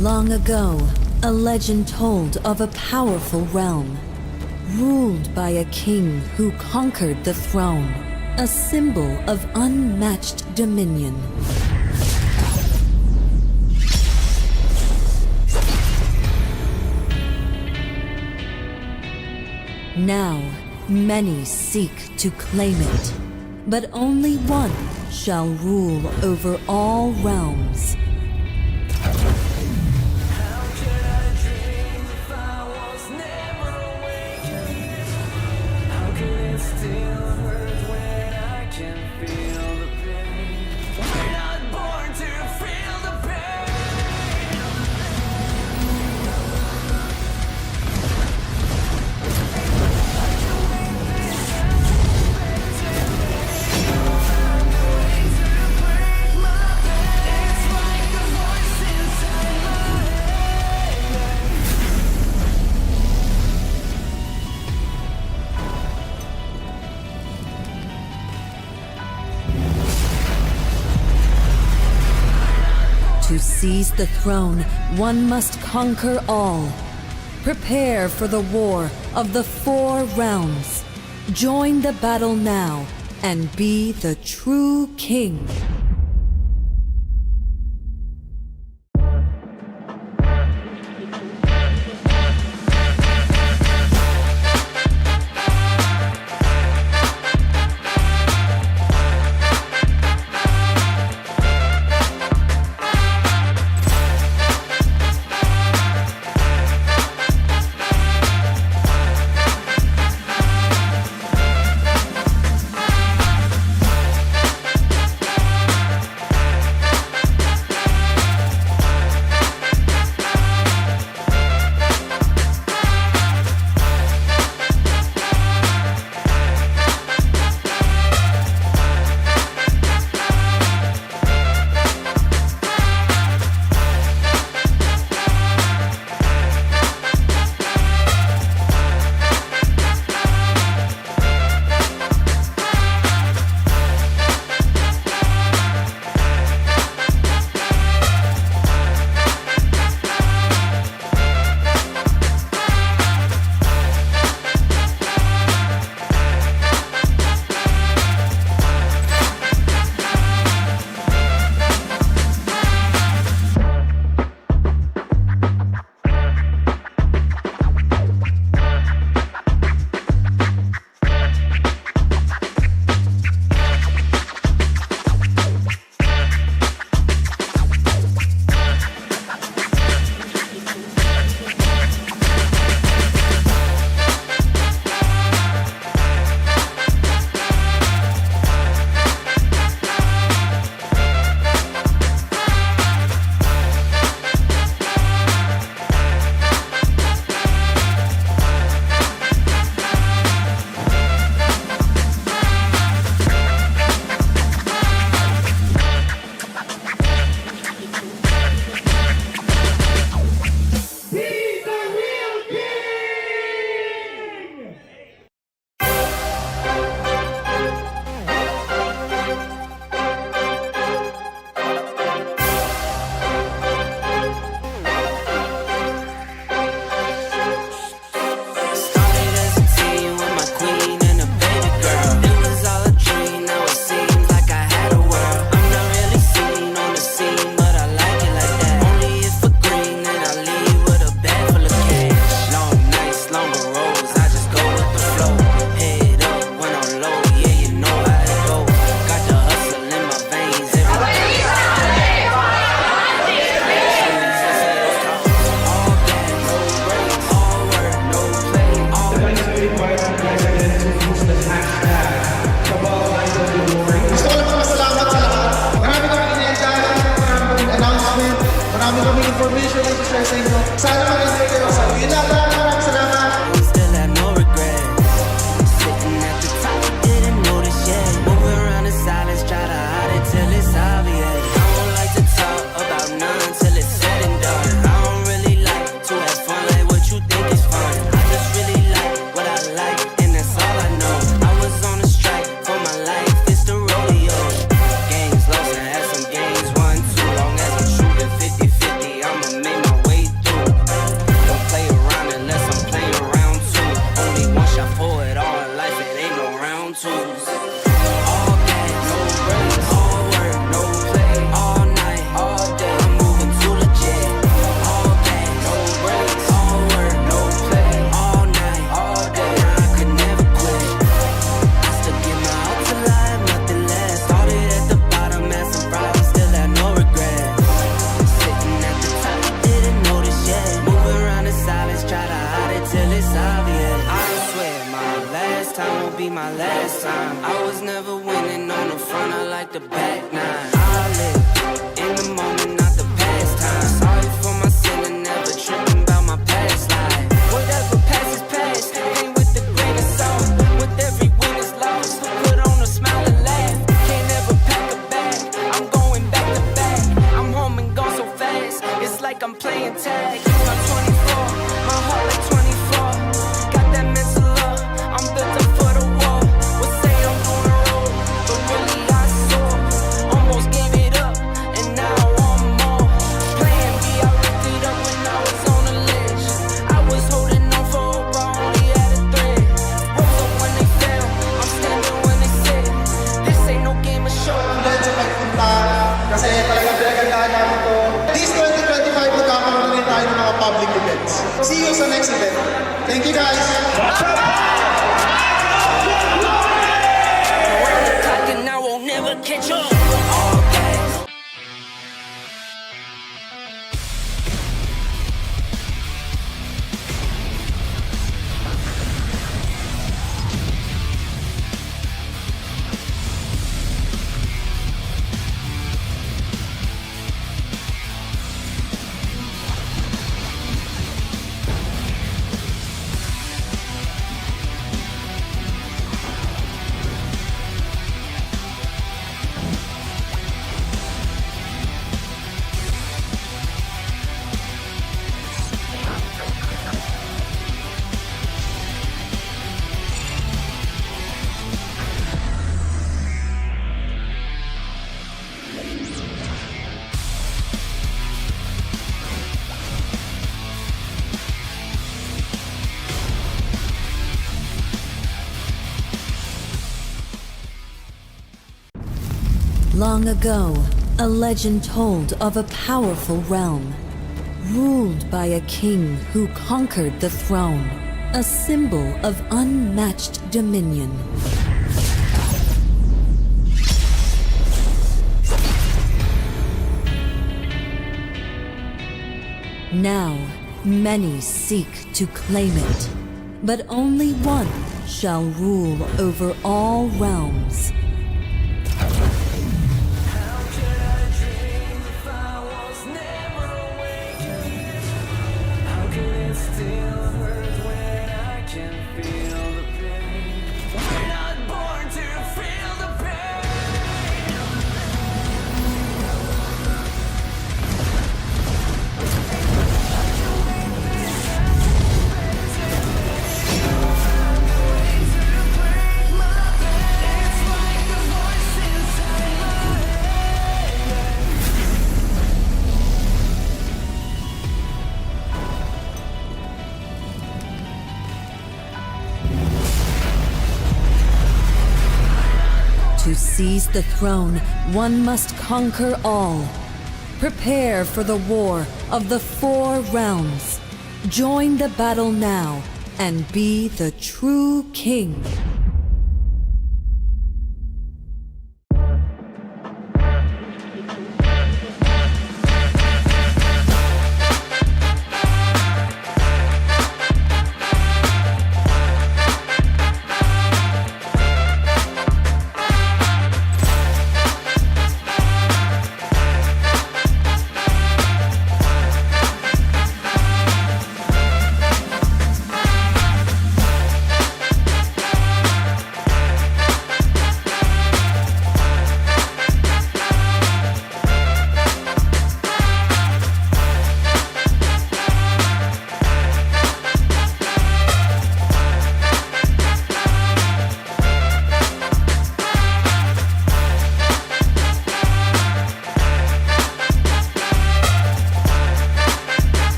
Long ago, a legend told of a powerful realm, ruled by a king who conquered the throne, a symbol of unmatched dominion. Now, many seek to claim it, but only one shall rule over all realms. To seize the throne, one must conquer all. Prepare for the war of the 4 realms. Join the battle now and be the true king. my last time. I was never winning on the front, I like the back nine. I live in the moment, not the past time. Sorry for my sin and never tripping about my past life. Whatever passes past, ain't with the grain of salt. With every win is lost, put on a smile and laugh. Can't ever pack a bag, I'm going back to back. I'm home and gone so fast, it's like I'm playing tag. I'm 24, my heart like 24. Got that mental love, I'm built up for the war. Would say I'm on the road, but really I soar. Almost gave it up, and now I want more. Playing B, I ripped it up when I was on the ledge. I was holding on for hope, I only had a thread. Rose up when they fell, I'm standing when they said, this ain't no game of show. Medyo magpunta kasi talagang pinagandaan namin to. This 2025, magkakaroon na rin tayo ng mga public events. See you sa next event. Thank you guys! And I won't never catch up. All gas. Long ago, a legend told of a powerful realm, ruled by a king who conquered the throne, a symbol of unmatched dominion. Now, many seek to claim it, but only one shall rule over all realms. To seize the throne, one must conquer all. Prepare for the war of the 4 realms. Join the battle now and be the true king.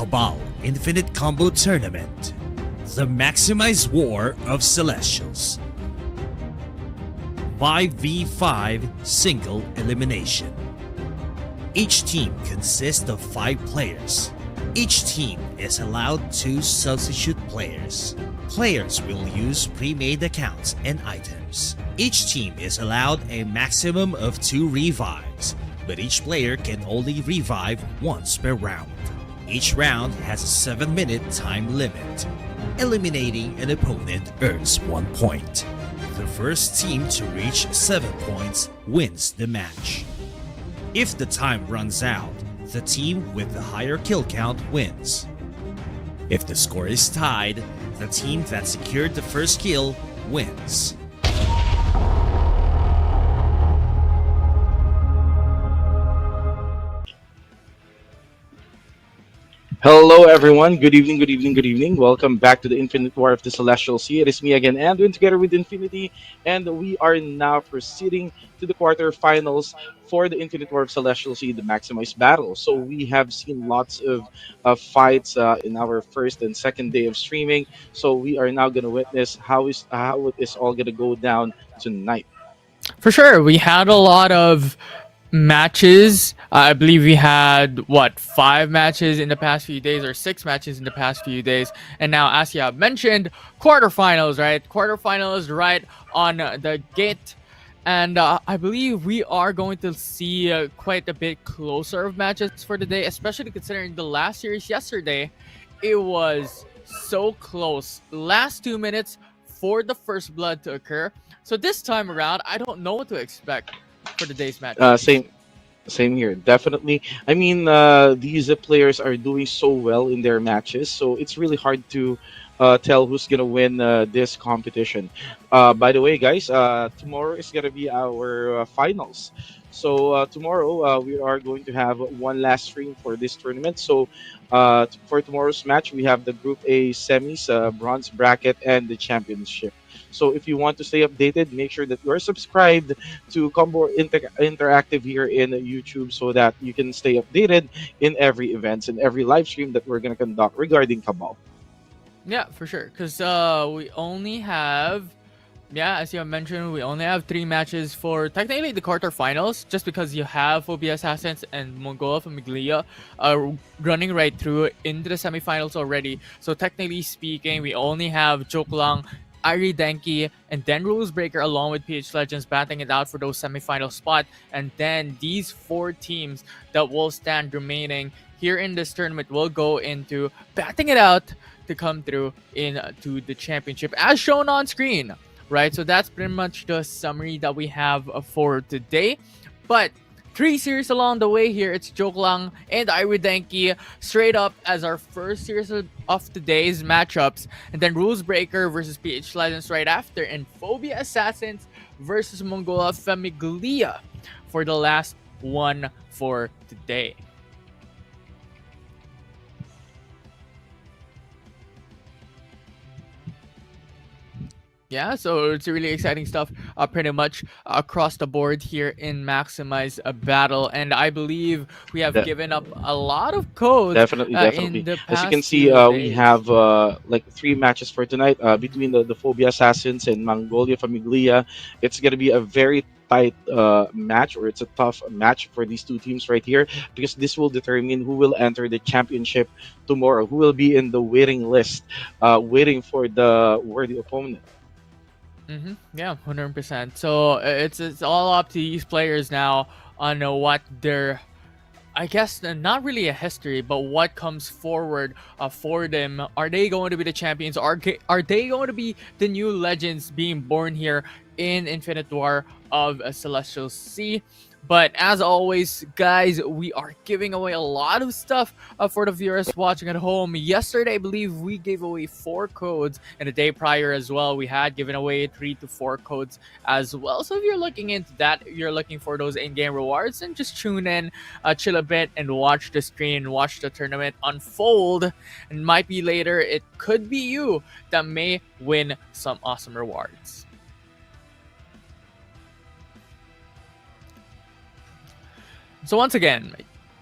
Cabal Infinite Combo Tournament, the maximized war of Celestials. 5v5 single elimination. Each team consists of 5 players. Each team is allowed 2 substitute players. Players will use pre-made accounts and items. Each team is allowed a maximum of 2 revives, but each player can only revive once per round. Each round has a 7-minute time limit. Eliminating an opponent earns 1 point. The first team to reach 7 points wins the match. If the time runs out, the team with the higher kill count wins. If the score is tied, the team that secured the first kill wins. Hello everyone, good evening, good evening, good evening. Welcome back to the Infinite War of the Celestial Sea. It is me again, Andwin, together with Infinity, and we are now proceeding to the quarterfinals for the Infinite War of Celestial Sea, the Maximized Battle. So we have seen lots of fights in our first and second day of streaming. So we are now going to witness how it is all going to go down tonight. For sure, we had a lot of matches. I believe we had 5 matches in the past few days, or 6 matches in the past few days, and now, as you have mentioned, quarterfinals, right? Quarterfinals right on the gate, and I believe we are going to see quite a bit closer of matches for the day, especially considering the last series yesterday. It was so close. Last 2 minutes for the first blood to occur. So this time around, I don't know what to expect for the day's match. Same here, definitely. I mean, these players are doing so well in their matches, so it's really hard to tell who's gonna win this competition. By the way, guys, tomorrow is gonna be our finals. So tomorrow we are going to have one last stream for this tournament. So for tomorrow's match, we have the Group A semis, bronze bracket, and the championship. So if you want to stay updated, make sure that you're subscribed to Combo Interactive here in YouTube so that you can stay updated in every events and every live stream that we're going to conduct regarding Cabal. Yeah, for sure. Because we only have, as you mentioned, we only have 3 matches for technically the quarterfinals, just because you have Phobia Assassins and Mongolia Famiglia running right through into the semifinals already. So technically speaking, we only have JookLang, Ire Denki, and then Rules Breaker along with PH Legends batting it out for those semifinal spot. And then these 4 teams that will stand remaining here in this tournament will go into batting it out to come through into the championship as shown on screen. Right, so that's pretty much the summary that we have for today. But 3 series along the way here. It's JookLang and Ire Denki straight up as our first series of today's matchups. And then Rules Breaker versus PH Legends right after. And Phobia Assassins versus Mongolia Famiglia for the last one for today. Yeah, so it's really exciting stuff pretty much across the board here in Maximize Battle. And I believe we have given up a lot of codes Definitely. in the past As you can see, few we days. have like 3 matches for tonight between the Phobia Assassins and Mongolia Famiglia. It's going to be a very tight match, or it's a tough match for these 2 teams right here, because this will determine who will enter the championship tomorrow, who will be in the waiting list, waiting for the worthy opponent. Yeah, 100%. So it's all up to these players now on what their, I guess, not really a history, but what comes forward for them. Are they going to be the champions? Are they going to be the new legends being born here in Infinite War of Celestial Sea? But as always, guys, we are giving away a lot of stuff for the viewers watching at home. Yesterday, I believe we gave away 4 codes, and the day prior as well, we had given away 3 to 4 codes as well. So if you're looking into that, if you're looking for those in-game rewards, then just tune in, chill a bit, and watch the screen, watch the tournament unfold. And might be later, it could be you that may win some awesome rewards. So once again,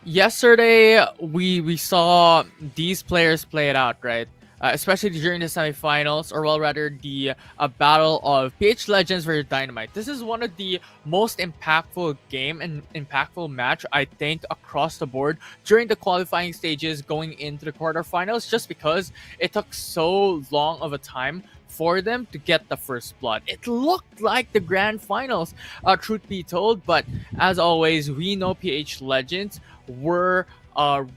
yesterday we saw these players play it out, right? Especially during the semifinals, or well, rather the battle of PH Legends versus Dynamite. This is one of the most impactful game and impactful match I think across the board during the qualifying stages going into the quarterfinals, just because it took so long of a time for them to get the first blood. It looked like the grand finals, truth be told, but as always, we know PH Legends were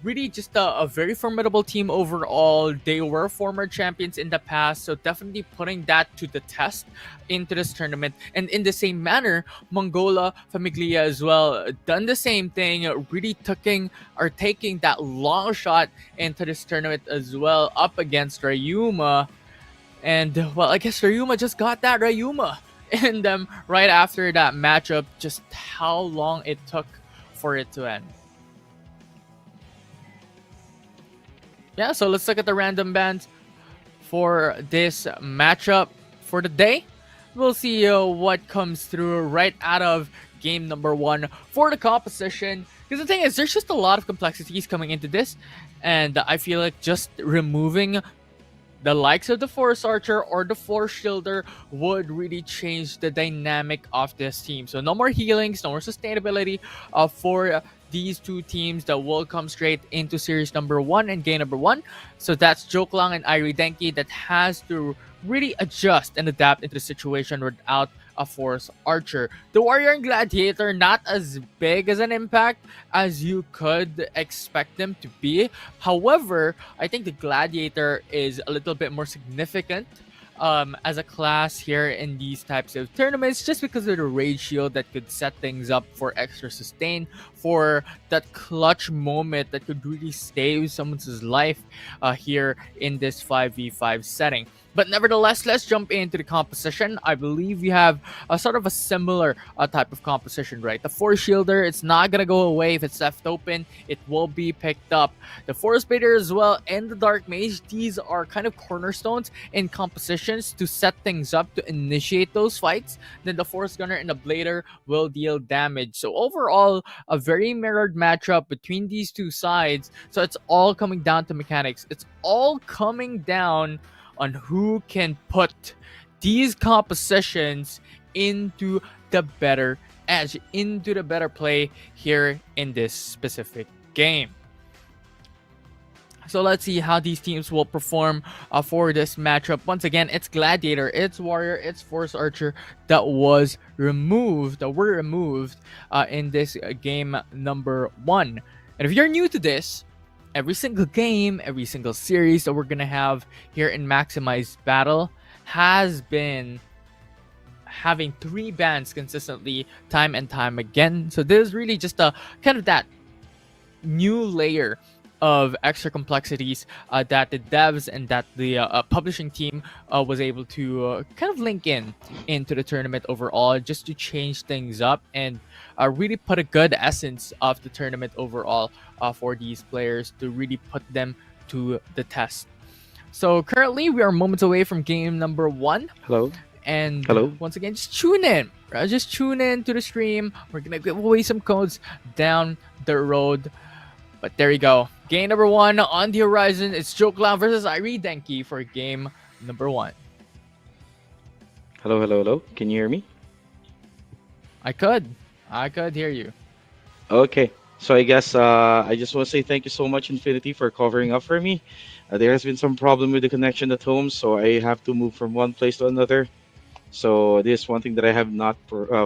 really just a very formidable team overall. They were former champions in the past, so definitely putting that to the test into this tournament. And in the same manner, Mongola Famiglia as well done the same thing, really taking that long shot into this tournament as well, up against Ryuma. And well, I guess Ryuma just got that Ryuma. And right after that matchup, just how long it took for it to end. Yeah, so let's look at the random bands for this matchup for the day. We'll see what comes through right out of game number one for the composition. Because the thing is, there's just a lot of complexities coming into this, and I feel like just removing the likes of the Force Archer or the Force Shielder would really change the dynamic of this team. So no more healings, no more sustainability for these two teams that will come straight into series number one and game number one. So that's JookLang and Ire Denki that has to really adjust and adapt into the situation without a Force Archer. The Warrior and Gladiator, not as big as an impact as you could expect them to be. However, I think the Gladiator is a little bit more significant as a class here in these types of tournaments, just because of the Rage Shield that could set things up for extra sustain, for that clutch moment that could really save someone's life here in this 5v5 setting. But nevertheless, let's jump into the composition. I believe we have a sort of a similar type of composition, right? The Force Shielder, it's not going to go away if it's left open. It will be picked up. The Force Baiter as well and the Dark Mage, these are kind of cornerstones in compositions to set things up, to initiate those fights. Then the Force Gunner and the Blader will deal damage. So overall, a very mirrored matchup between these two sides. So it's all coming down to mechanics. It's all coming down on who can put these compositions into the better edge, into the better play here in this specific game. So let's see how these teams will perform for this matchup. Once again, it's Gladiator, it's Warrior, it's Force Archer that were removed in this game number one. And if you're new to this, every single game, every single series that we're going to have here in Maximized Battle has been having 3 bans consistently time and time again. So this is really just a kind of that new layer of extra complexities that the devs and that the publishing team was able to kind of link into the tournament overall, just to change things up and really put a good essence of the tournament overall for these players, to really put them to the test. So currently we are moments away from game number one. Hello. And Hello. once again, just tune in. Right? Just tune in to the stream. We're gonna give away some codes down the road. But there you go. Game number one on the horizon. It's JookLang versus Ire Denki for game number one. Hello, hello, hello. Can you hear me? I could hear you. Okay. So I guess I just want to say thank you so much, Infinity, for covering up for me. There has been some problem with the connection at home, so I have to move from one place to another. So this is one thing that I have not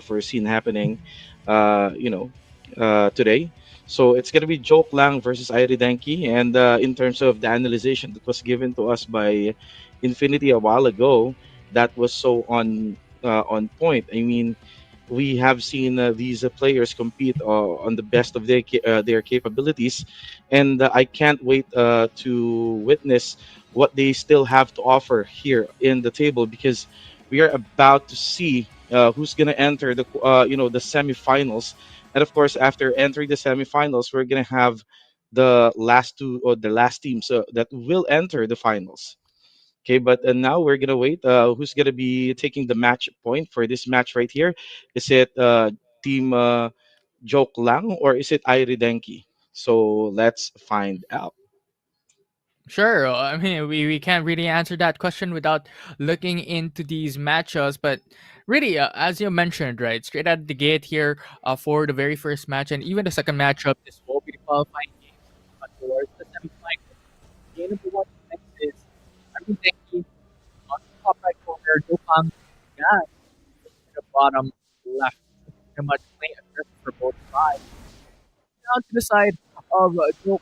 foreseen happening, today. So it's gonna be JookLang versus Ire Denki, and in terms of the analysis that was given to us by Infinity a while ago, that was so on point. I mean, we have seen these players compete on the best of their capabilities, and I can't wait to witness what they still have to offer here in the table, because we are about to see who's gonna enter the semifinals. And of course, after entering the semifinals, we're gonna have the last two, or the last teams that will enter the finals. Okay, but now we're gonna wait. Who's gonna be taking the match point for this match right here? Is it Team JookLang, or is it Ire Denki? So let's find out. Sure. I mean, we can't really answer that question without looking into these matchups. But really, as you mentioned, right, straight out the gate here for the very first match and even the second matchup, this will be the qualifying games towards the semifinals. Game number one next is Ire Denki on the top right corner, JookLang, yeah, in the bottom left. Pretty much playing aggressive for both sides. Down to the side of JookLang,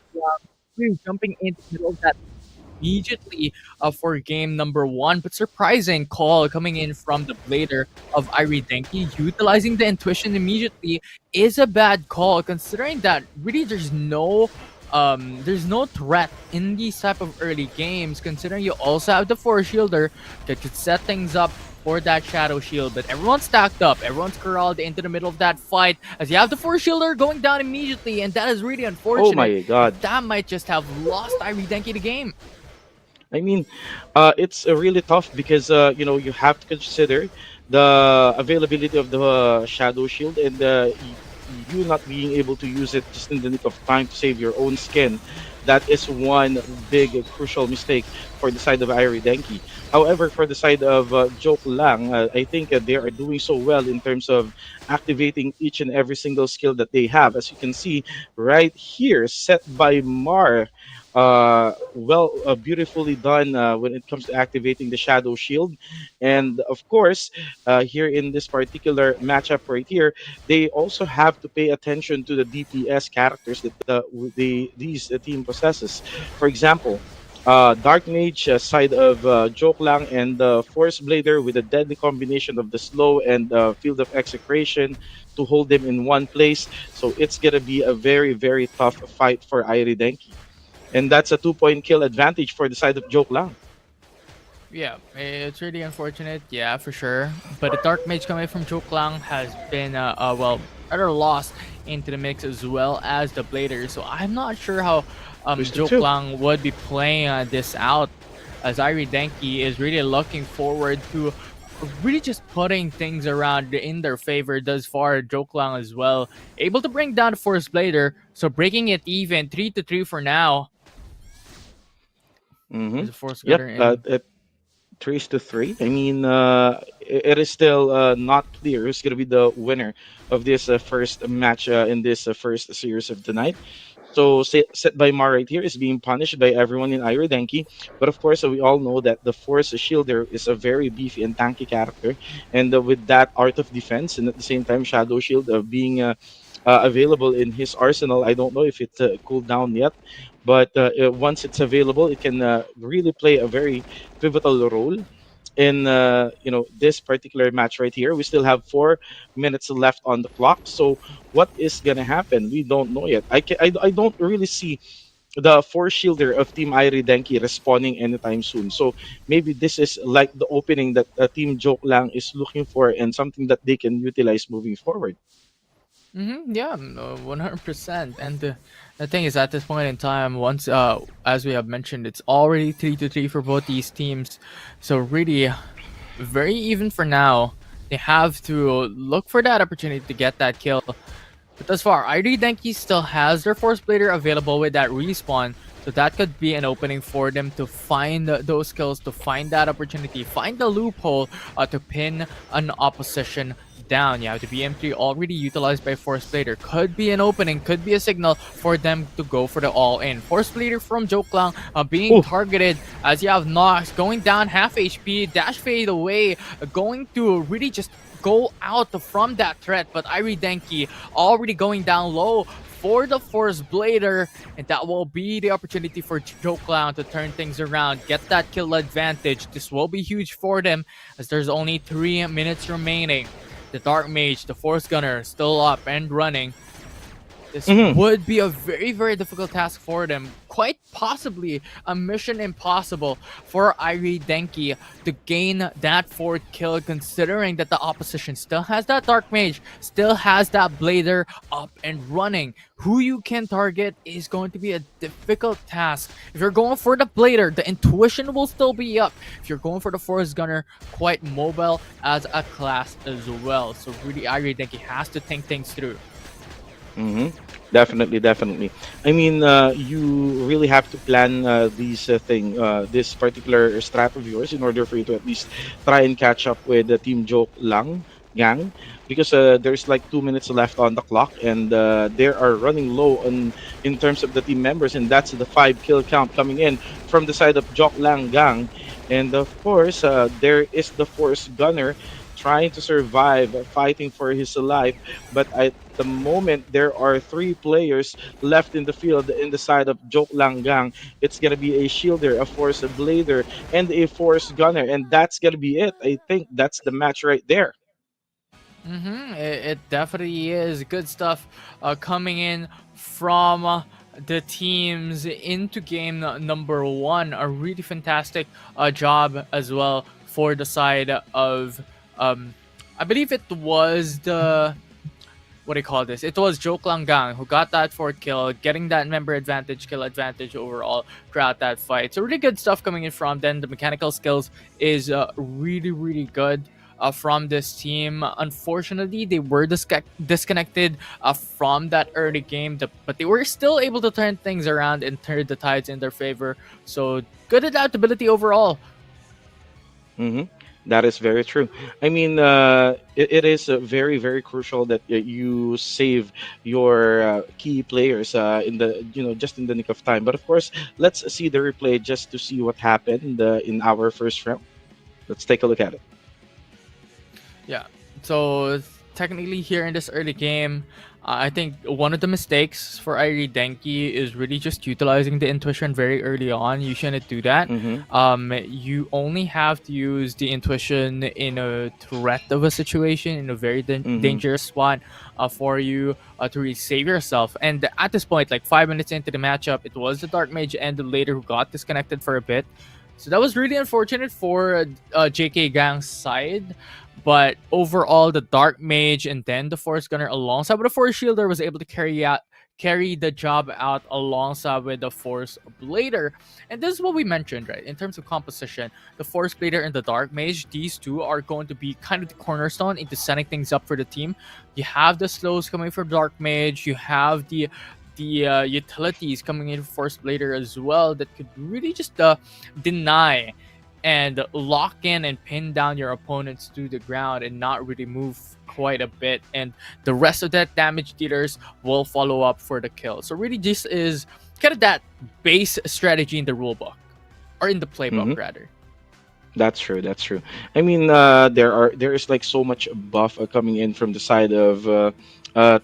really jumping into the middle of that immediately for game number one. But surprising call coming in from the blader of Ire Denki, utilizing the intuition immediately is a bad call considering that really there's no threat in these type of early games considering you also have the force shielder that could set things up for that shadow shield, but everyone's stacked up, everyone's corralled into the middle of that fight as you have the force shielder going down immediately, and that is really Oh unfortunate. my god. That might just have lost Ire Denki the game. I mean, it's really tough because you have to consider the availability of the shadow shield and you not being able to use it just in the nick of time to save your own skin. That is one big crucial mistake for the side of Ire Denki. However, for the side of JookLang, I think they are doing so well in terms of activating each and every single skill that they have. As you can see right here, set by Mar, beautifully done when it comes to activating the shadow shield. And of course, here in this particular matchup right here, they also have to pay attention to the DPS characters that these team possesses. For example, Dark Mage side of JookLang and Force Blader with a deadly combination of the slow and Field of Execration to hold them in one place. So it's gonna be a very very tough fight for Ire Denki, and that's a 2 point kill advantage for the side of JookLang. Yeah, it's really unfortunate. Yeah, for sure. But the Dark Mage coming from JookLang has been, rather lost into the mix as well as the Blader. So I'm not sure how Twisted 2. JookLang would be playing this out, as Ire Denki is really looking forward to really just putting things around in their favor thus far. JookLang as well, able to bring down the Force Blader, so breaking it even 3-3 for now. Mm-hmm. There's a Force Yep. Gunner in. 3-3. I mean, it is still not clear who's going to be the winner of this first match in this first series of the night. So, set by Mar right here is being punished by everyone in Ire Denki. But of course, we all know that the Force Shielder is a very beefy and tanky character. And with that Art of Defense and at the same time Shadow Shield being available in his arsenal, I don't know if it's cooled down yet. But once it's available, it can really play a very pivotal role in this particular match right here. We still have 4 minutes left on the clock. So what is gonna happen? We don't know yet. I don't really see the force shielder of Team Ire Denki responding anytime soon. So maybe this is like the opening that Team JookLang is looking for and something that they can utilize moving forward. Yeah, 100%. And the thing is, at this point in time, once as we have mentioned, it's already 3-3 for both these teams. So really, very even for now. They have to look for that opportunity to get that kill. But thus far, Ire Denki still has their Force Blader available with that respawn. So that could be an opening for them to find those kills, to find that opportunity, find the loophole to pin an opposition down. Yeah, the BM3 already utilized by Force Blader could be an opening, could be a signal for them to go for the all-in. Force Blader from JookLang being Ooh. targeted as you have Nox going down half HP, dash fade away, going to really just go out from that threat, but Ire Denki already going down low for the Force Blader, and that will be the opportunity for JookLang to turn things around, get that kill advantage. This will be huge for them as there's only 3 minutes remaining. The Dark Mage, the Force Gunner, still up and running. This would be a very, very difficult task for them. Quite possibly a mission impossible for Ire Denki to gain that fourth kill, considering that the opposition still has that Dark Mage, still has that Blader up and running. Who you can target is going to be a difficult task. If you're going for the Blader, the intuition will still be up. If you're going for the Force Gunner, quite mobile as a class as well. So really, Ire Denki has to think things through. Hmm. Definitely, definitely. I mean, you really have to plan this particular strat of yours in order for you to at least try and catch up with the Team JookLang gang, because there's like 2 minutes left on the clock, and they are running low on in terms of the team members, and that's the 5 kill count coming in from the side of JookLang gang, and of course, there is the Force Gunner trying to survive, fighting for his life, but at the moment there are 3 players left in the field in the side of JookLang gang. It's gonna be a shielder, a force blader, and a force gunner, and that's gonna be it. I think that's the match right there. It definitely is good stuff coming in from the teams into game number one. A really fantastic job as well for the side of, um, I believe it was the, what do you call this? It was JookLang Gang who got that fourth kill, getting that member advantage, kill advantage overall throughout that fight. So really good stuff coming in from them. The mechanical skills is really good from this team. Unfortunately, they were disconnected from that early game, but they were still able to turn things around and turn the tides in their favor. So good adaptability overall. Hmm. That is very true. I mean, it is very, very crucial that you save your key players in the just in the nick of time. But of course, let's see the replay just to see what happened in our first round. Let's take a look at it. Yeah. So technically, here in this early game, I think one of the mistakes for Ire Denki is really just utilizing the intuition very early on. You shouldn't do that. Hmm. You only have to use the intuition in a threat of a situation, in a very Hmm. dangerous spot for you to really save yourself. And at this point, like 5 minutes into the matchup, it was the Dark Mage and the Later who got disconnected for a bit. So that was really unfortunate for JK Gang's side. But overall, the Dark Mage and then the Force Gunner alongside with the Force Shielder was able to carry the job out alongside with the Force Blader. And this is what we mentioned, right? In terms of composition, the Force Blader and the Dark Mage, these two are going to be kind of the cornerstone into setting things up for the team. You have the slows coming from Dark Mage, you have the utilities coming in Force Blader as well that could really just deny and lock in and pin down your opponents to the ground and not really move quite a bit, and the rest of that damage dealers will follow up for the kill. So really this is kind of that base strategy in the rulebook, or in the Hmm. playbook rather. That's true. That's true. I mean, there is like so much buff coming in from the side of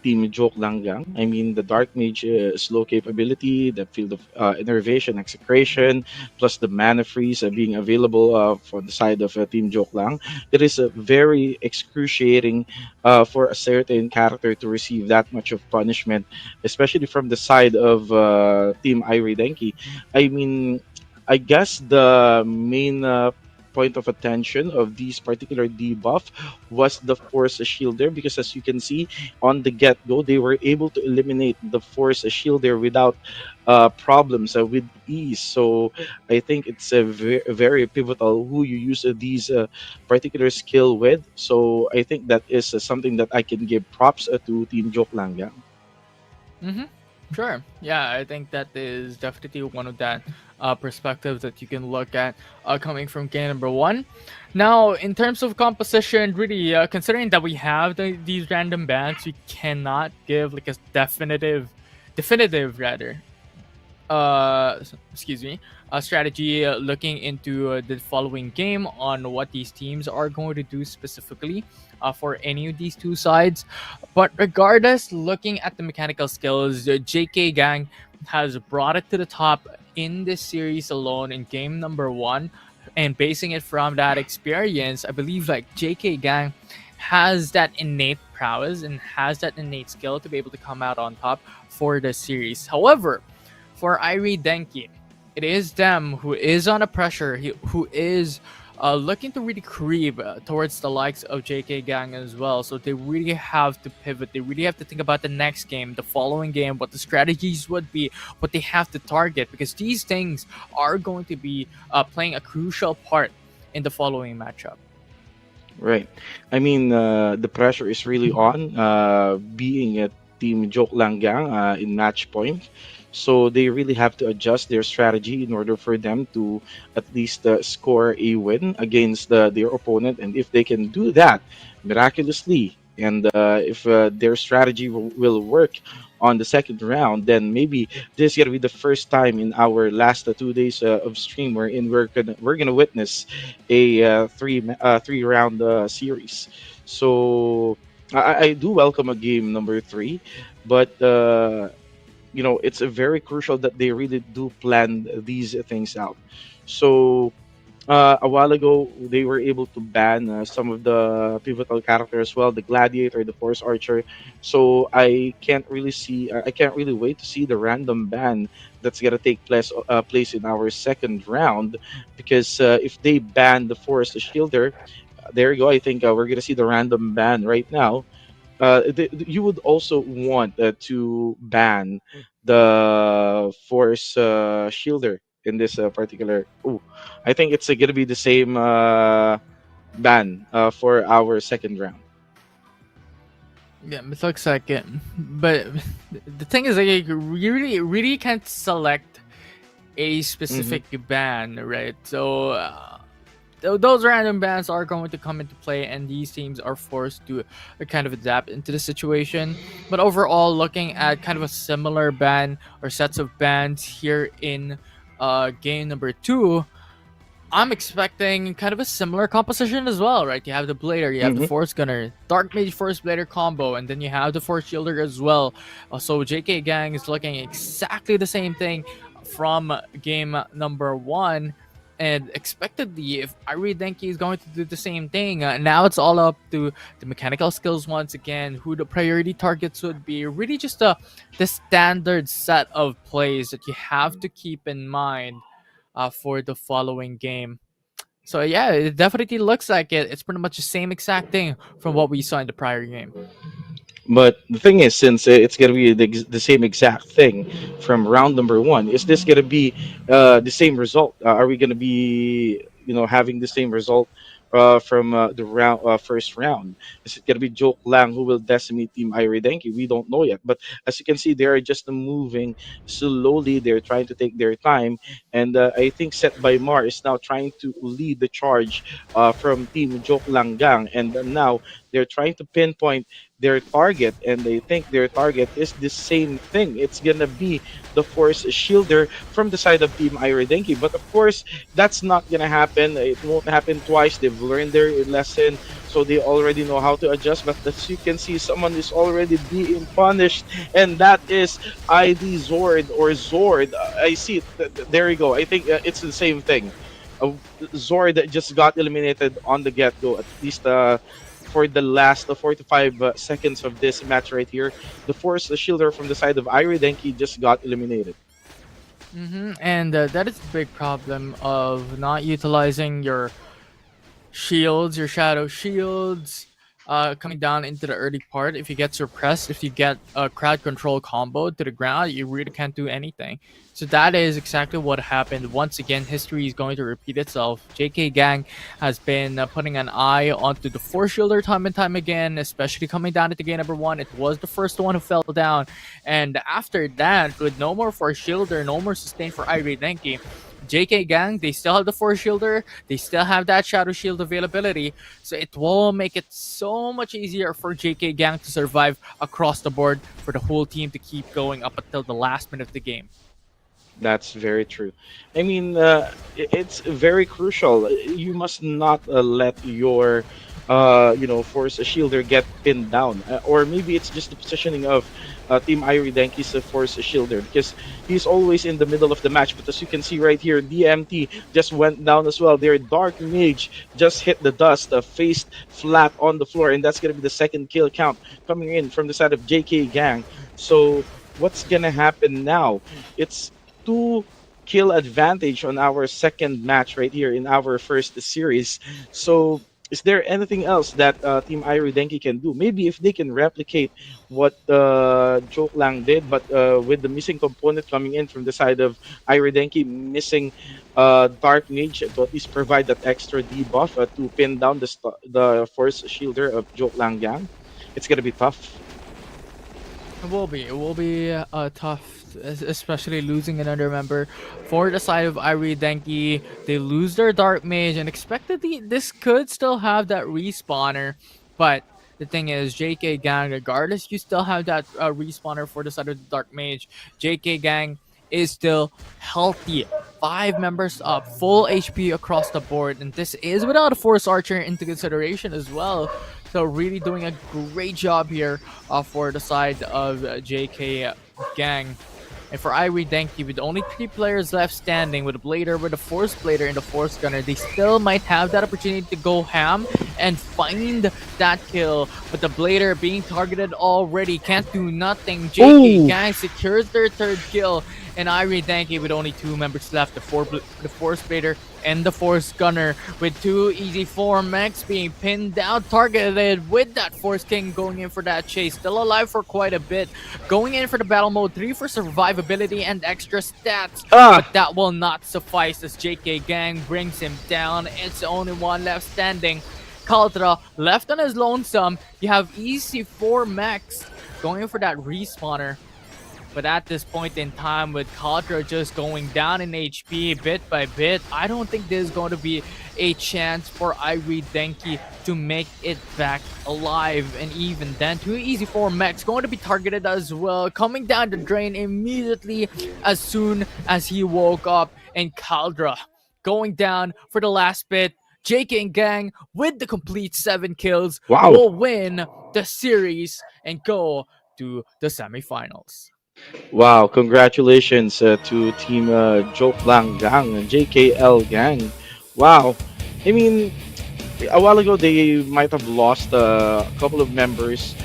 Team Joke Langgang. I mean, the Dark Mage slow capability, the field of innervation, execration, plus the mana freeze being available for the side of Team Joke Lang. It is very excruciating for a certain character to receive that much of punishment, especially from the side of Team Ire Denki. I mean, I guess the main point of attention of this particular debuff was the Force Shielder, because as you can see on the get-go, they were able to eliminate the Force Shielder without problems, with ease. So I think it's a very pivotal who you use these particular skill with. So I think that is something that I can give props to Team Joklanga. Mm-hmm. Sure. Yeah, I think that is definitely one of that perspectives that you can look at coming from game number one. Now, in terms of composition, really considering that we have these random bans, we cannot give like a definitive rather excuse me, a strategy looking into the following game on what these teams are going to do specifically for any of these two sides. But regardless, looking at the mechanical skills, the JK Gang has brought it to the top in this series alone in game number one. And basing it from that experience, I believe like JK Gang has that innate prowess and has that innate skill to be able to come out on top for the series. However, for Ire Denki, it is them who is on a pressure, who is looking to really creep towards the likes of JK Gang as well. So they really have to pivot. They really have to think about the next game, the following game, what the strategies would be, what they have to target, because these things are going to be playing a crucial part in the following matchup. Right. I mean, the pressure is really on. Being it Team JookLang gang in match point. So they really have to adjust their strategy in order for them to at least score a win against their opponent. And if they can do that miraculously, and if their strategy will work on the second round, then maybe this is gonna be the first time in our last 2 days of stream wherein we're gonna witness a three round series. So I do welcome a game number three, but it's a very crucial that they really do plan these things out. So a while ago, they were able to ban some of the pivotal characters as well, the gladiator, the force archer. So I can't really wait to see the random ban that's gonna take place in our second round, because if they ban the force shielder, there you go. I think we're gonna see the random ban right now. You would also want to ban the force shielder in this particular. Oh, I think it's going to be the same ban for our second round. Yeah, it looks like it. But the thing is, like, you really can't select a Hmm. specific ban, right? So those random bans are going to come into play, and these teams are forced to kind of adapt into the situation. But overall, looking at kind of a similar ban or sets of bans here in game number two, I'm expecting kind of a similar composition as well, right? You have the Blader, you have the Hmm. Force Gunner, Dark Mage Force Blader combo, and then you have the Force Shielder as well. So JK Gang is looking exactly the same thing from game number one. And expectedly, if Ire Denki is going to do the same thing, now it's all up to the mechanical skills once again, who the priority targets would be. Really, just the standard set of plays that you have to keep in mind for the following game. So yeah, it definitely looks like it. It's pretty much the same exact thing from what we saw in the prior game. But the thing is, since it's gonna be the same exact thing from round number one, is this gonna be the same result? Are we gonna be having the same result from the first round? Is it gonna be Joke Lang who will decimate Team Ire Denki? We don't know yet. But as you can see, they are just moving slowly. They're trying to take their time, and I think Set by Mar is now trying to lead the charge from Team Joke Lang Gang, and now they're trying to pinpoint their target, and they think their target is the same thing. It's gonna be the force shielder from the side of Team Iridenki. But of course, that's not gonna happen. It won't happen twice. They've learned their lesson, so they already know how to adjust. But as you can see, someone is already being punished, and that is ID Zord or Zord. I see it. There you go. I think it's the same thing. Zord just got eliminated on the get go. At least for the last 45 seconds of this match right here, the force shielder from the side of Ire Denki just got eliminated. And that is the big problem of not utilizing your shields, your shadow shields, coming down into the early part. If you get suppressed, if you get a crowd control combo to the ground, you really can't do anything. So that is exactly what happened. Once again, history is going to repeat itself. JK Gang has been putting an eye onto the Force Shielder time and time again, especially coming down into game number one. It was the first one who fell down. And after that, with no more Force Shielder, no more sustain for Ire Denki, JK Gang, they still have the Force Shielder, they still have that Shadow Shield availability, so it will make it so much easier for JK Gang to survive across the board, for the whole team to keep going up until the last minute of the game. That's very true. I mean, it's very crucial. You must not let your, force shielder get pinned down, or maybe it's just the positioning of Team Irie Denki's force shielder, because he's always in the middle of the match. But as you can see right here, DMT just went down as well. Their Dark Mage just hit the dust, faced flat on the floor, and that's gonna be the second kill count coming in from the side of JK Gang. So what's gonna happen now? It's two kill advantage on our second match right here in our first series. So, is there anything else that Team Irie Denki can do? Maybe if they can replicate what JookLang did, but with the missing component coming in from the side of Irie Denki, missing Dark Mage to at least provide that extra debuff to pin down the Force Shielder of JookLang Gang. It's gonna be tough. It will be. It will be tough, especially losing another member. For the side of Ire Denki, they lose their Dark Mage, and expectedly this could still have that respawner. But the thing is, JK Gang, regardless, you still have that respawner for the side of the Dark Mage. JK Gang is still healthy. 5 members up, full HP across the board, and this is without a Force Archer into consideration as well. So really doing a great job here for the side of JK Gang. And for Ire Denki, with only 3 players left standing, with a Blader, with a Force Blader, and a Force Gunner, they still might have that opportunity to go ham and find that kill. But the Blader being targeted already can't do nothing. JK Ooh. Gang secures their 3rd kill. And Ire Denki with only 2 members left, the Force Blader and the Force Gunner, with 2 easy 4 mechs being pinned down, targeted with that Force King going in for that chase. Still alive for quite a bit. Going in for the battle mode 3 for survivability and extra stats. But that will not suffice as JK Gang brings him down. It's the only one left standing. Caldra left on his lonesome. You have easy 4 mechs going in for that respawner. But at this point in time, with Caldra just going down in HP bit by bit, I don't think there's going to be a chance for Ire Denki to make it back alive. And even then, 2 easy 4 mechs going to be targeted as well, coming down the drain immediately as soon as he woke up. And Caldra going down for the last bit. JK Gang with the complete 7 kills Wow. will win the series and go to the semifinals. Wow, congratulations to Team JookLang Gang and JKL Gang. Wow. I mean, a while ago they might have lost a couple of members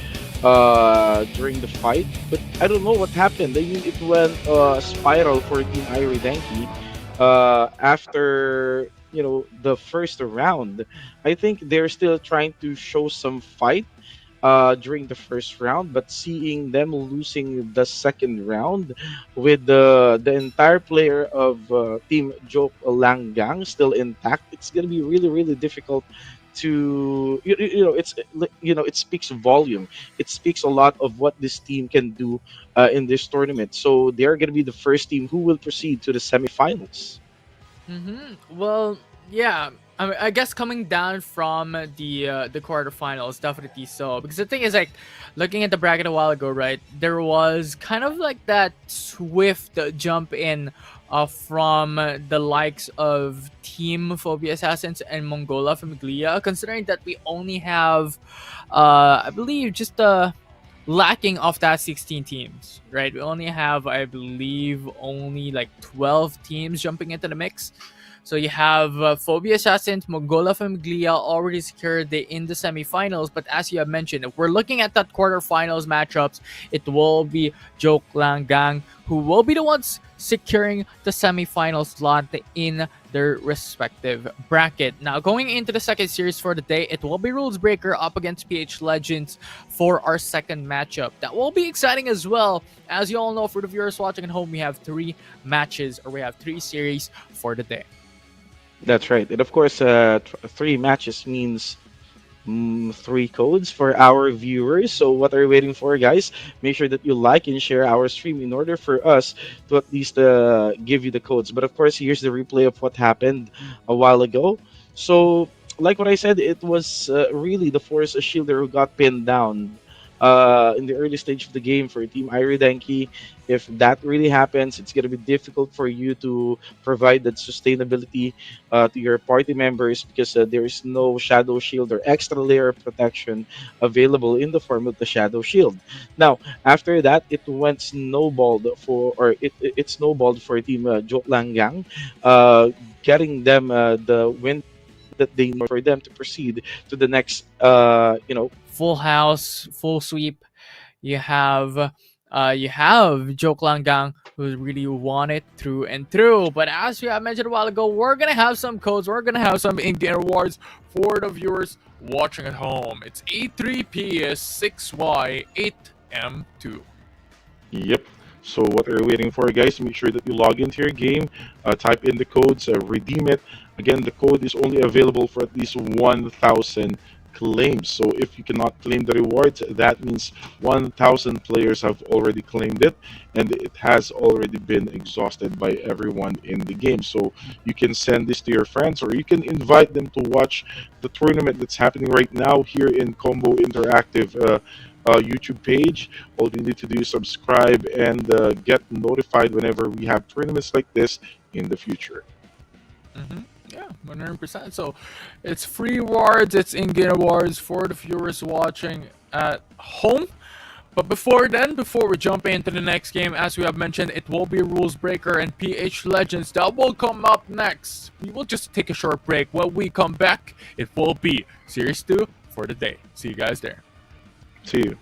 during the fight, but I don't know what happened. I mean, it went spiral for Team Ire Denki after the first round. I think they're still trying to show some fight during the first round, but seeing them losing the second round with the entire player of Team JookLang Gang still intact, it's gonna be really really difficult to it speaks volume. It speaks a lot of what this team can do in this tournament. So they're gonna be the first team who will proceed to the semifinals. Well, yeah. I mean, I guess coming down from the quarterfinals, definitely so. Because the thing is, like, looking at the bracket a while ago, right? There was kind of like that swift jump in from the likes of Team Phobia Assassins and Mongola Famiglia, considering that we only have, I believe, just lacking of that 16 teams, right? We only have, I believe, only like 12 teams jumping into the mix. So you have Phobia Assassins, Mongola Famiglia already secured in the semifinals. But as you have mentioned, if we're looking at that quarterfinals matchups, it will be JookLang Gang who will be the ones securing the semifinal slot in their respective bracket. Now, going into the second series for the day, it will be Rules Breaker up against PH Legends for our second matchup. That will be exciting as well. As you all know, for the viewers watching at home, we have 3 matches, or we have 3 series for the day. That's right. And of course, 3 matches means 3 codes for our viewers. So what are you waiting for, guys? Make sure that you like and share our stream in order for us to at least give you the codes. But of course, here's the replay of what happened a while ago. So, like what I said, it was really the Force Shielder who got pinned down in the early stage of the game for Team Ire Denki. If that really happens, it's going to be difficult for you to provide that sustainability to your party members, because there is no Shadow Shield or extra layer of protection available in the form of the Shadow Shield. Now, after that, it went snowballed it snowballed for Team JookLang Gang, getting them the win that they need for them to proceed to the next Full house, full sweep. You have JookLang Gang who really won it through and through. But as we have mentioned a while ago, we're gonna have some codes, we're gonna have some in-game rewards for the viewers watching at home. It's A3PS6Y8M2. Yep. So what are you waiting for, guys? Make sure that you log into your game, type in the codes, redeem it. Again, the code is only available for at least 1,000 claimed. So if you cannot claim the rewards, that means 1,000 players have already claimed it, and it has already been exhausted by everyone in the game. So you can send this to your friends, or you can invite them to watch the tournament that's happening right now here in Combo Interactive YouTube page. All you need to do is subscribe and get notified whenever we have tournaments like this in the future. Yeah, 100%. So it's free awards, it's in-game awards for the viewers watching at home. But before we jump into the next game, as we have mentioned, it will be Rules Breaker and PH Legends that will come up next. We will just take a short break. When we come back, it will be Series 2 for the day. See you guys there. See you.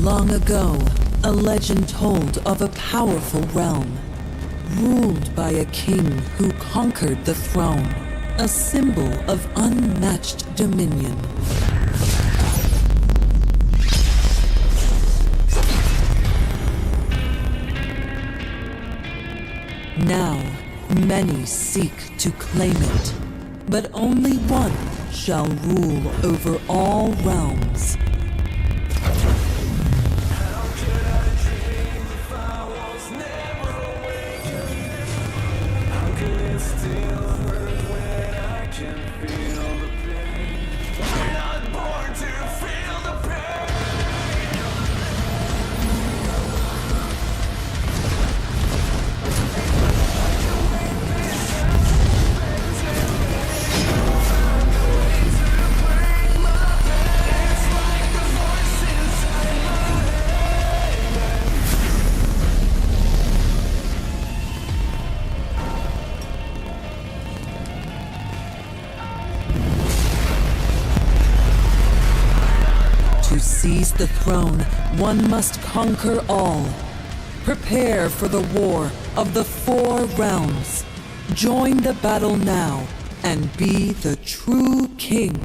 Long ago, a legend told of a powerful realm, ruled by a king who conquered the throne, a symbol of unmatched dominion. Now, many seek to claim it, but only one shall rule over all realms. To seize the throne, one must conquer all. Prepare for the war of the four realms. Join the battle now and be the true king.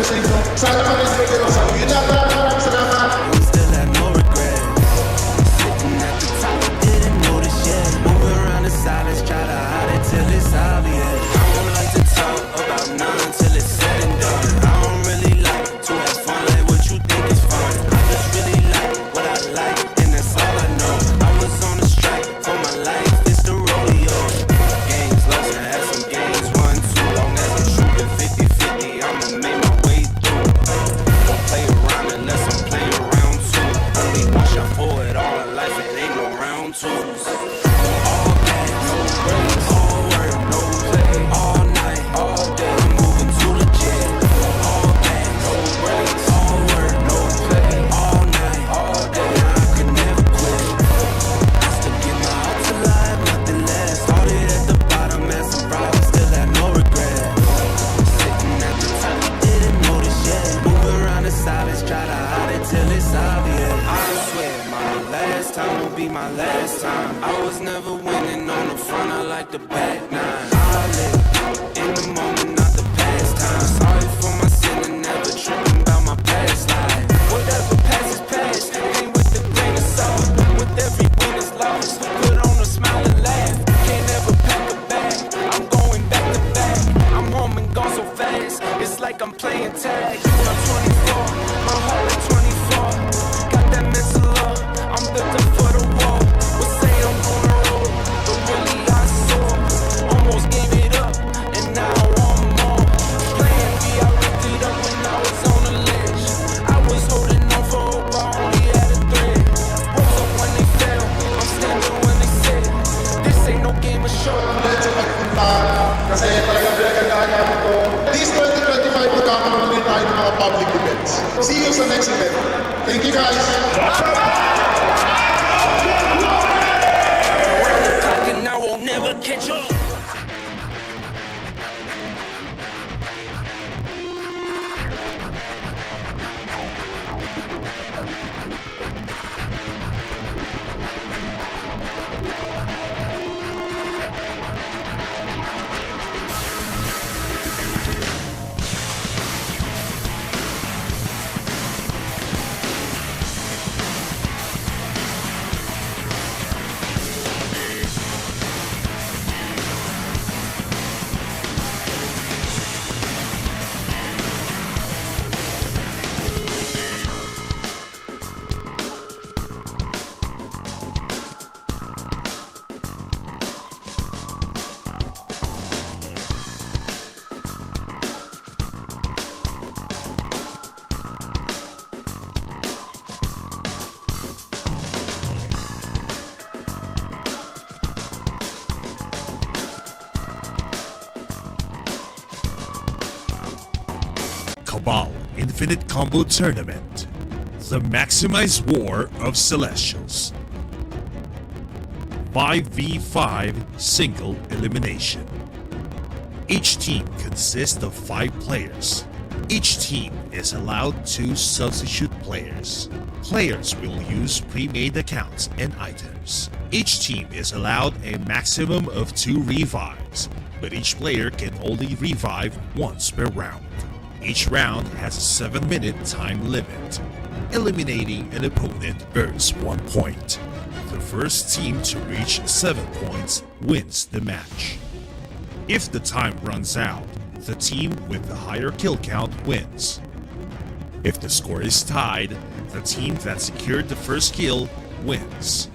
kayo sa inyo. Sana mag-enjoy kayo sa yun lang. Maraming salamat. We still have no regrets. Sitting at the top, didn't notice yet. Moving around in silence, try to hide it till it's obvious. I don't like to talk about none till it's said and done. I don't really like to have fun like what you think is fun. I just really like what I like, and that's all I know. I was on a strike for my life, it's the rodeo. Games lost and had some games won too. Long as I'm shooting 50-50, I'ma make my way through. Don't play around unless I'm playing round two. Only one shot for it all in life, it ain't no round twos. All that, no breaks, all work, no play. All night, all day, moving to the jet. All that, no breaks, all work, no play. All night, all day, I could never quit. I still give my all to life, nothing less. Started at the bottom, had some problems, still had no regret. Sitting at the top, didn't notice yet. Move around in silence, try to hide it till it's obvious. I swear, my last time will be my last time. I was never winning on the front, I like the back nine. I live in the moment, not the past time. Sorry for my sin and never tripping about my past life. Whatever passes past, ain't with the grain of salt. With every win is lost, put on a smile and laugh. Can't ever pack a bag, I'm going back to back. I'm home and gone so fast, it's like I'm playing tag. I'm 24, my heart at 24. Got that mental up, I'm built up for the war. Would say I'm on the road, but really I saw. Almost gave it up, and now I want more. Playing B, I ripped it up when I was on the ledge. I was holding on for hope, I only had a thread. Rose up when they fell, I'm standing when they said, this ain't no game of show. Medyo magpunta kasi talagang pinagandaan namin to. This 2025 magkakaroon din tayo ng mga public events. See you sa next event. Thank you guys. And I won't never catch up. Cabal Infinite Combo Tournament. The Maximized War of Celestials. 5v5 single elimination. Each team consists of 5 players. Each team is allowed 2 substitute players. Players will use pre-made accounts and items. Each team is allowed a maximum of 2 revives, but each player can only revive once per round. Each round has a 7-minute time limit. Eliminating an opponent earns 1 point. The first team to reach 7 points wins the match. If the time runs out, the team with the higher kill count wins. If the score is tied, the team that secured the first kill wins.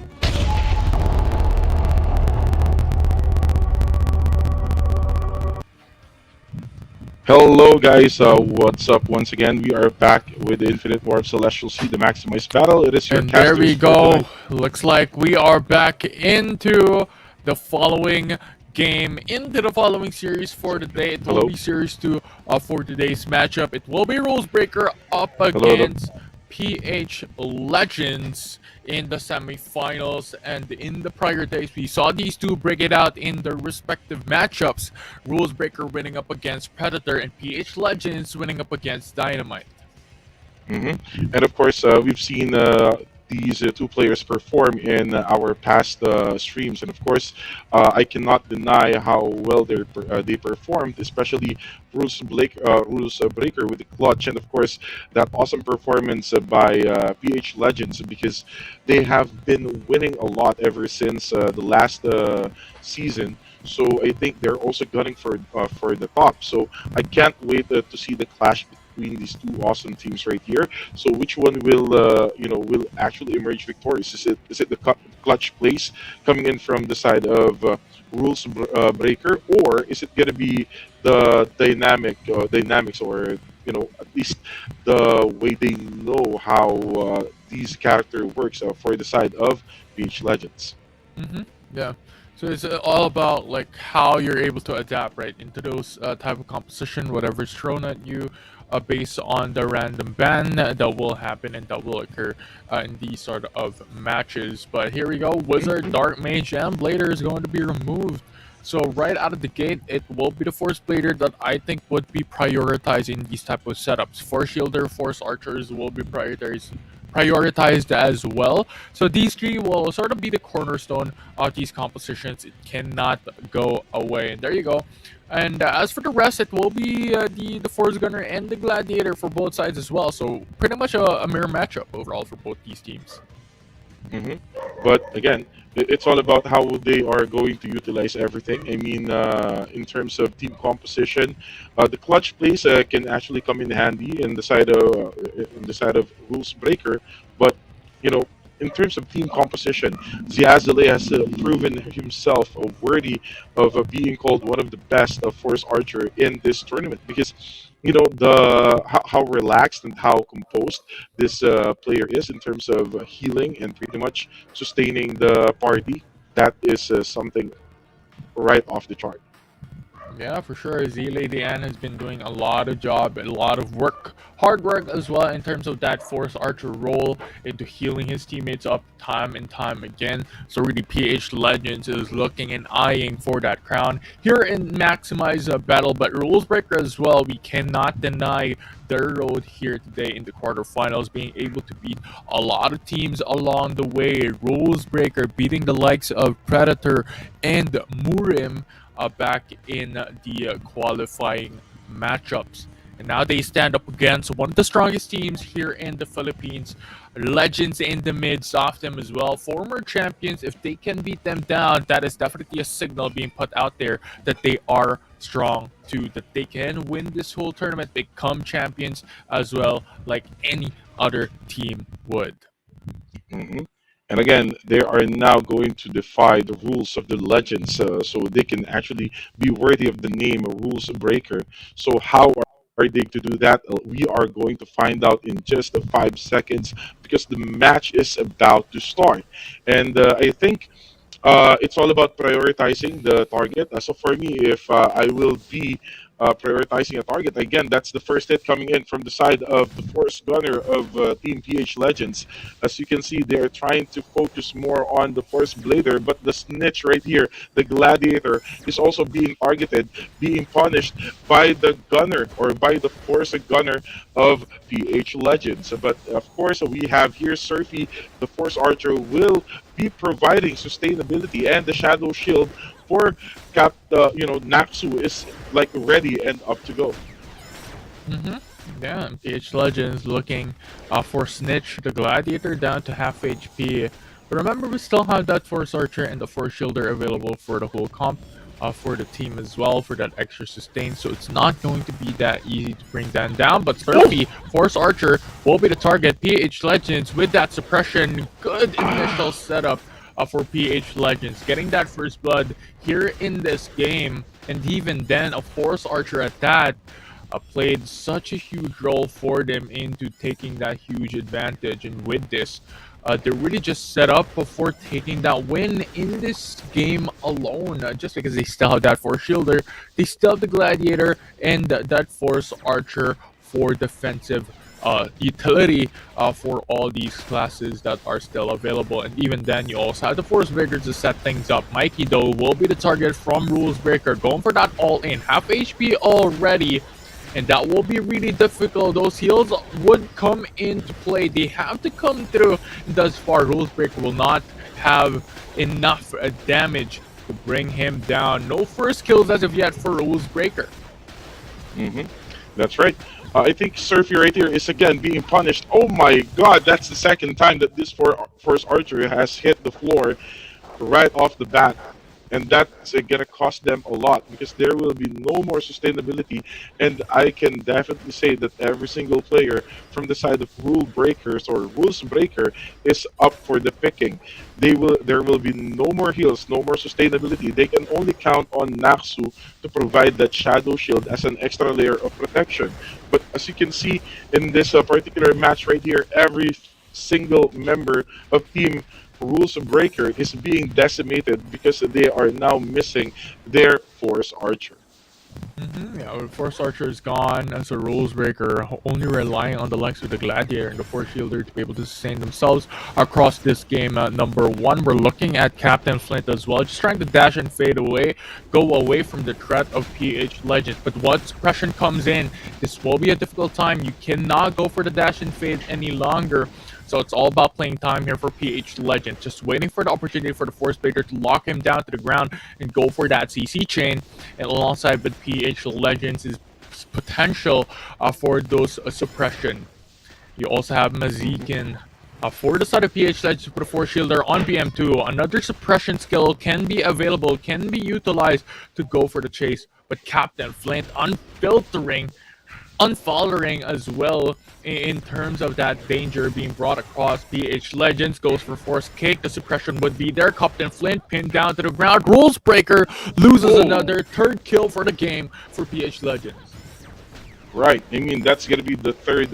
Hello guys, what's up? Once again, we are back with the Infinite War of Celestials, the Maximized Battle. It is your And there we casters for go. tonight. Looks like we are back into the following game, into the following series for today. It will Hello. be series 2 for today's matchup. It will be Rulesbreaker up Hello. against PH Legends in the semifinals, and in the prior days we saw these two break it out in their respective matchups. Rulesbreaker winning up against Predator and PH Legends winning up against Dynamite. And of course, we've seen these two players perform in our past streams, and of course, I cannot deny how well they performed, especially Rules Breaker with the clutch, and of course that awesome performance by PH Legends, because they have been winning a lot ever since the last season. So I think they're also gunning for the top. So I can't wait to see the clash between these two awesome teams right here. So which one will will actually emerge victorious? Is it the clutch plays coming in from the side of Breaker, or is it gonna be the dynamics, or at least the way they know how these character works for the side of Beach Legends? Yeah. So it's all about like how you're able to adapt right into those type of composition, whatever is thrown at you, based on the random ban that will happen and that will occur in these sort of matches. But here we go, Wizard, Dark Mage, and Blader is going to be removed. So right out of the gate, it will be the Force Blader that I think would be prioritizing these type of setups. Force Shielder, Force Archers will be prioritized as well. So these three will sort of be the cornerstone of these compositions. It cannot go away. And there you go. And as for the rest, it will be the Force Gunner and the Gladiator for both sides as well. So pretty much a mirror matchup overall for both these teams. But again, it's all about how they are going to utilize everything. I mean, in terms of team composition, the clutch plays can actually come in handy in the side of Rules Breaker. But in terms of team composition, Ziazale has proven himself worthy of being called one of the best Force Archer in this tournament, because the how relaxed and how composed this player is in terms of healing and pretty much sustaining the party. That is something right off the chart. Yeah, for sure. Z Lady Anne has been doing a lot of job, a lot of work, hard work as well in terms of that Force Archer role into healing his teammates up time and time again. So really, PH Legends is looking and eyeing for that crown here in Maximize Battle, but Rules Breaker as well. We cannot deny their road here today in the quarterfinals, being able to beat a lot of teams along the way. Rules Breaker beating the likes of Predator and Murim back in the qualifying matchups. And now they stand up against one of the strongest teams here in the Philippines. Legends in the midst of them as well. Former champions, if they can beat them down, that is definitely a signal being put out there that they are strong too, that they can win this whole tournament, become champions as well, like any other team would. And again, they are now going to defy the rules of the Legends, so they can actually be worthy of the name Rules Breaker. So how are they to do that? We are going to find out in just 5 seconds, because the match is about to start. And I think it's all about prioritizing the target. So for me, if I will be prioritizing a target, again, that's the first hit coming in from the side of the Force Gunner of Team PH Legends. As you can see, they're trying to focus more on the Force Blader, but the snitch right here, the Gladiator, is also being targeted, being punished by the Gunner, or by the Force Gunner of PH Legends. But of course, we have here Surfy, the Force Archer, will be providing sustainability, and the Shadow Shield for Natsu is like ready and up to go. Yeah, PH Legends looking for Snitch, the Gladiator, down to half HP. But remember, we still have that Force Archer and the Force Shielder available for the whole comp, for the team as well, for that extra sustain. So it's not going to be that easy to bring them down. But certainly, Force Archer will be the target. PH Legends with that suppression. Good initial setup for PH Legends, getting that first blood here in this game, and even then a Force Archer at that played such a huge role for them into taking that huge advantage. And with this, they're really just set up for taking that win in this game alone, just because they still have that Force Shielder, they still have the Gladiator, and that Force Archer for defensive utility for all these classes that are still available. And even then, you also have the Force Breaker to set things up. Mikey, though, will be the target from Rules Breaker, going for that all-in. Half HP already, and that will be really difficult. Those heals would come into play. They have to come through. Thus far, Rules Breaker will not have enough damage to bring him down. No first kills as of yet for Rules Breaker. That's right. I think Surfy right here is again being punished. Oh my god, that's the second time that this Force Archer has hit the floor right off the bat. And that's going to cost them a lot because there will be no more sustainability. And I can definitely say that every single player from the side of Rule Breakers or Rules Breaker is up for the picking. There will be no more heals, no more sustainability. They can only count on Naxu to provide that Shadow Shield as an extra layer of protection. But as you can see in this particular match right here, every single member of Team Rules Breaker is being decimated because they are now missing their Force Archer. Yeah, Force Archer is gone as a Rules Breaker, only relying on the likes of the Gladiator and the Force Shielder to be able to sustain themselves across this game. Number one, we're looking at Captain Flint as well, just trying to dash and fade away, go away from the threat of PH Legends. But once suppression comes in, this will be a difficult time. You cannot go for the dash and fade any longer. So it's all about playing time here for PH Legends, just waiting for the opportunity for the Force Breaker to lock him down to the ground and go for that CC chain. And alongside with PH Legends is potential for those suppression. You also have Mazikin for the side of PH Legends with a Force Shielder on BM2. Another suppression skill can be available, can be utilized to go for the chase. But Captain Flint unfollowing as well in terms of that danger being brought across. PH Legends goes for Force Kick. The suppression would be there. Captain Flint pinned down to the ground. Rules Breaker loses another third kill for the game for PH Legends. Right. I mean, that's going to be the third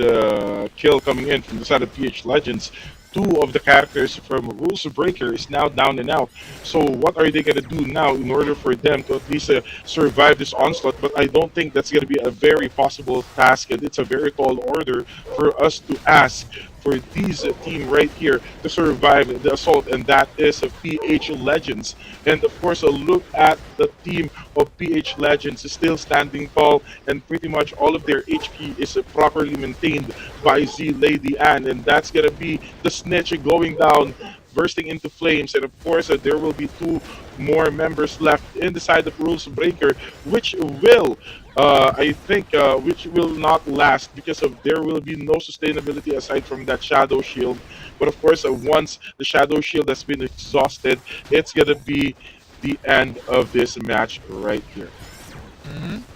kill coming in from the side of PH Legends. Two of the characters from Rules Breaker is now down and out. So what are they going to do now in order for them to at least survive this onslaught? But I don't think that's going to be a very possible task, and it's a very tall order for us to ask for these team right here to survive the assault, and that is a PH Legends. And of course, a look at the team of PH Legends is still standing tall, and pretty much all of their HP is properly maintained by Z Lady Anne, and that's gonna be the snitch going down, bursting into flames. And of course, there will be two more members left in the side of Rules Breaker, which will which will not last because of there will be no sustainability aside from that Shadow Shield. But of course, once the Shadow Shield has been exhausted, it's gonna be the end of this match right here.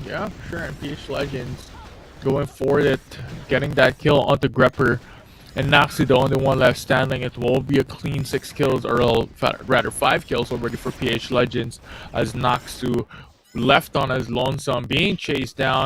Yeah, for sure. And PH Legends going for it, getting that kill onto Grepper. And Naxi, the only one left standing. It will be a clean 6 kills, or rather 5 kills already for PH Legends, as Naxu left on as lonesome, being chased down.